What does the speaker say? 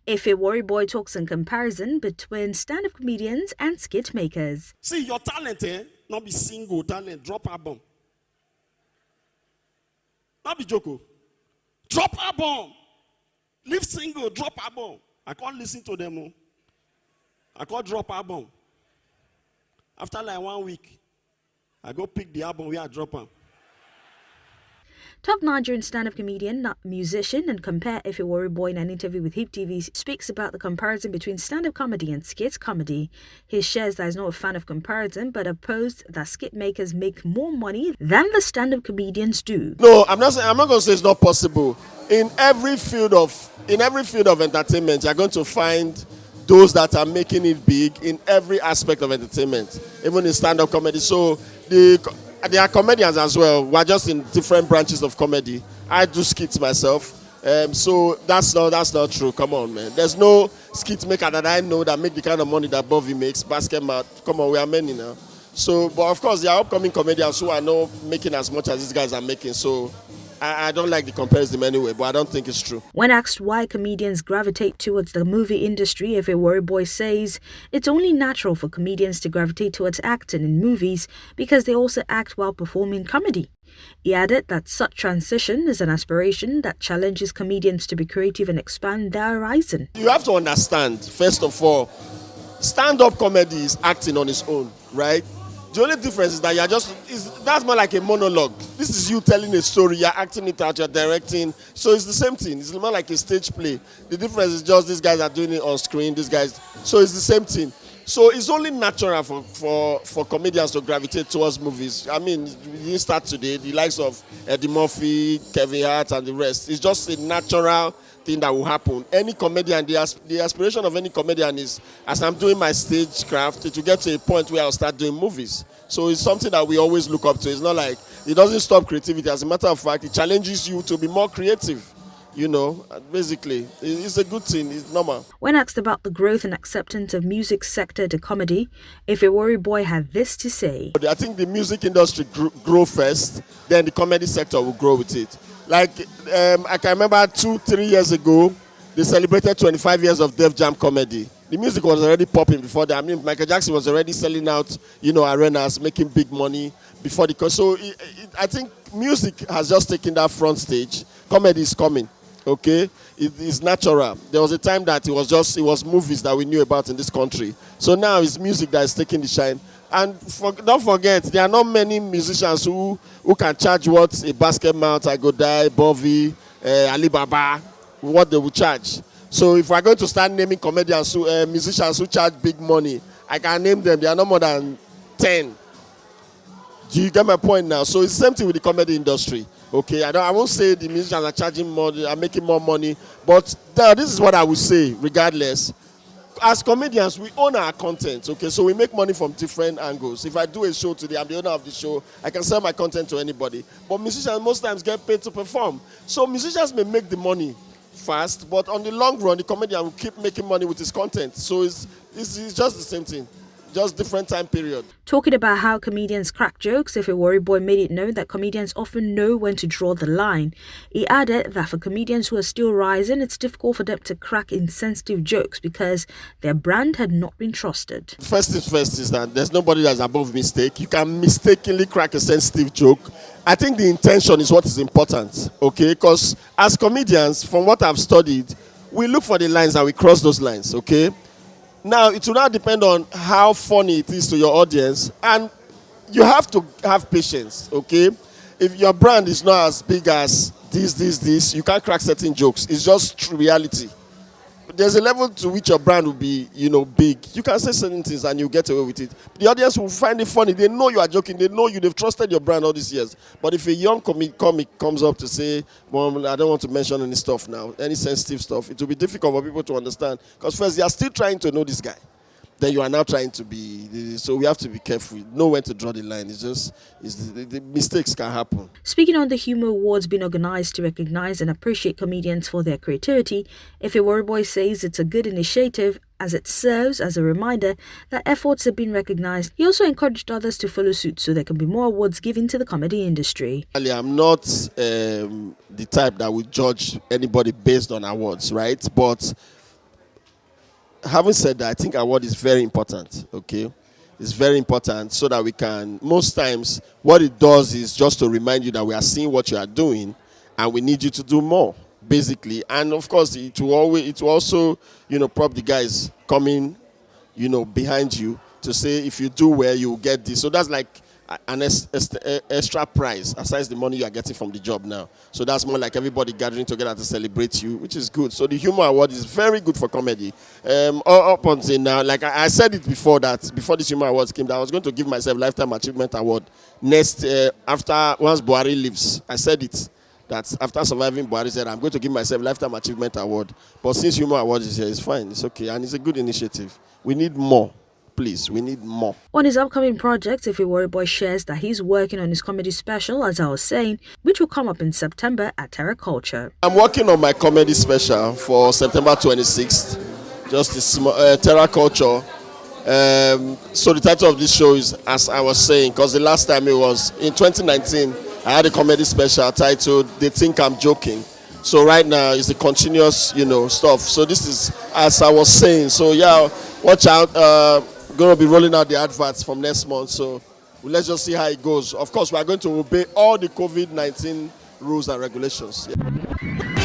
Efe Warri talks in comparison between stand-up comedians and skit makers. See, your talent, not be single talent, drop album. Not be joke. Drop album. Leave single, drop album. I can't listen to them. Oh. I can't drop album. After like 1 week, I go pick the album where I drop them. Top Nigerian stand-up comedian, musician, and compare Efe Warri in an interview with HIPTV speaks about the comparison between stand-up comedy and skit comedy. He shares that he's not a fan of comparison, but opposed that skit makers make more money than the stand-up comedians do. No, I'm not going to say it's not possible. In every field of entertainment, you're going to find those that are making it big in every aspect of entertainment, even in stand-up comedy. So there are comedians as well. We're just in different branches of comedy. I do skits myself. So that's not true. Come on, man. There's no skit maker that I know that make the kind of money that Bobby makes. Basket Mouth. Come on, we are many now. So, but of course, there are upcoming comedians who are not making as much as these guys are making. So I don't like the comparison anyway, but I don't think it's true. When asked why comedians gravitate towards the movie industry, Efe Warri says it's only natural for comedians to gravitate towards acting in movies because they also act while performing comedy. He added that such transition is an aspiration that challenges comedians to be creative and expand their horizon. You have to understand, first of all, stand-up comedy is acting on its own, right? The only difference is that that's more like a monologue. This is you telling a story, you're acting it out, you're directing. So it's the same thing. It's more like a stage play. The difference is just these guys are doing it on screen, these guys. So it's the same thing. So it's only natural for comedians to gravitate towards movies. I mean, we didn't start today. The likes of Eddie Murphy, Kevin Hart, and the rest. It's just a natural thing that will happen. Any comedian, the aspiration of any comedian is, as I'm doing my stage craft, to get to a point where I'll start doing movies. So it's something that we always look up to. It's not like, it doesn't stop creativity. As a matter of fact, it challenges you to be more creative. You know, basically, it's a good thing. It's normal. When asked about the growth and acceptance of music sector to comedy, Efe Warri had this to say. I think the music industry grow first, then the comedy sector will grow with it. Like, I can remember 2-3 years ago, they celebrated 25 years of Def Jam comedy. The music was already popping before that. I mean, Michael Jackson was already selling out, arenas, making big money before the... So I think music has just taken that front stage. Comedy is coming. Okay, it is natural. There was a time that it was movies that we knew about in this country. So now it's music that is taking the shine. And don't forget, there are not many musicians who can charge what a Basket Mouth, I Go Die, Bobby, Alibaba, what they will charge. So if we're going to start naming comedians, musicians who charge big money, I can name them. There are no more than 10. Do you get my point now? So it's the same thing with the comedy industry. Okay, I won't say the musicians are charging more, are making more money, but this is what I would say, regardless. As comedians, we own our content, okay? So we make money from different angles. If I do a show today, I'm the owner of the show, I can sell my content to anybody. But musicians most times get paid to perform. So musicians may make the money fast, but on the long run, the comedian will keep making money with his content. So it's just the same thing. Just different time period. Talking about how comedians crack jokes, Efe Warri made it known that comedians often know when to draw the line. He added that for comedians who are still rising, it's difficult for them to crack insensitive jokes because their brand had not been trusted. First is that there's nobody that's above mistake. You can mistakenly crack a sensitive joke. I think the intention is what is important, okay? Because as comedians, from what I've studied, we look for the lines and we cross those lines, okay? Now, it will now depend on how funny it is to your audience, and you have to have patience, okay? If your brand is not as big as this, you can't crack certain jokes. It's just true reality. There's a level to which your brand will be, big. You can say certain things and you get away with it. The audience will find it funny. They know you are joking. They know you. They've trusted your brand all these years. But if a young comic comes up to say, well, I don't want to mention any stuff now, any sensitive stuff, it will be difficult for people to understand. Because first, they are still trying to know this guy. Then you are now trying to be, so we have to be careful, know when to draw the line. The mistakes can happen. Speaking on the Humor Awards being organized to recognize and appreciate comedians for their creativity, Efe Warri says it's a good initiative as it serves as a reminder that efforts have been recognized. He also encouraged others to follow suit so there can be more awards given to the comedy industry. I'm not the type that would judge anybody based on awards, right? But having said that, I think award is very important, okay? It's very important so that we can, most times, what it does is just to remind you that we are seeing what you are doing and we need you to do more, basically. And of course, it will also, prompt the guys coming, behind you to say, if you do well, you will get this. So that's like an extra prize aside the money you are getting from the job now. So that's more like everybody gathering together to celebrate you, which is good. So the Humor Award is very good for comedy. Up until now, like I said it before, that before this Humor Awards came, that I was going to give myself Lifetime Achievement Award next after once Buhari leaves. I said it, that after surviving Buhari, said I'm going to give myself Lifetime Achievement Award. But since Humor Award is here, it's fine, it's okay, and it's a good initiative. We need more. Please, we need more. On his upcoming project, Efe Warri Boy shares that he's working on his comedy special, as I was saying, which will come up in September at Terra Culture. I'm working on my comedy special for September 26th, just this Terra Culture. So the title of this show is, as I was saying, because the last time it was in 2019, I had a comedy special titled They Think I'm Joking. So right now it's a continuous, stuff. So this is, as I was saying. So yeah, watch out. Going to be rolling out the adverts from next month. So let's just see how it goes. Of course, we are going to obey all the COVID-19 rules and regulations. Yeah.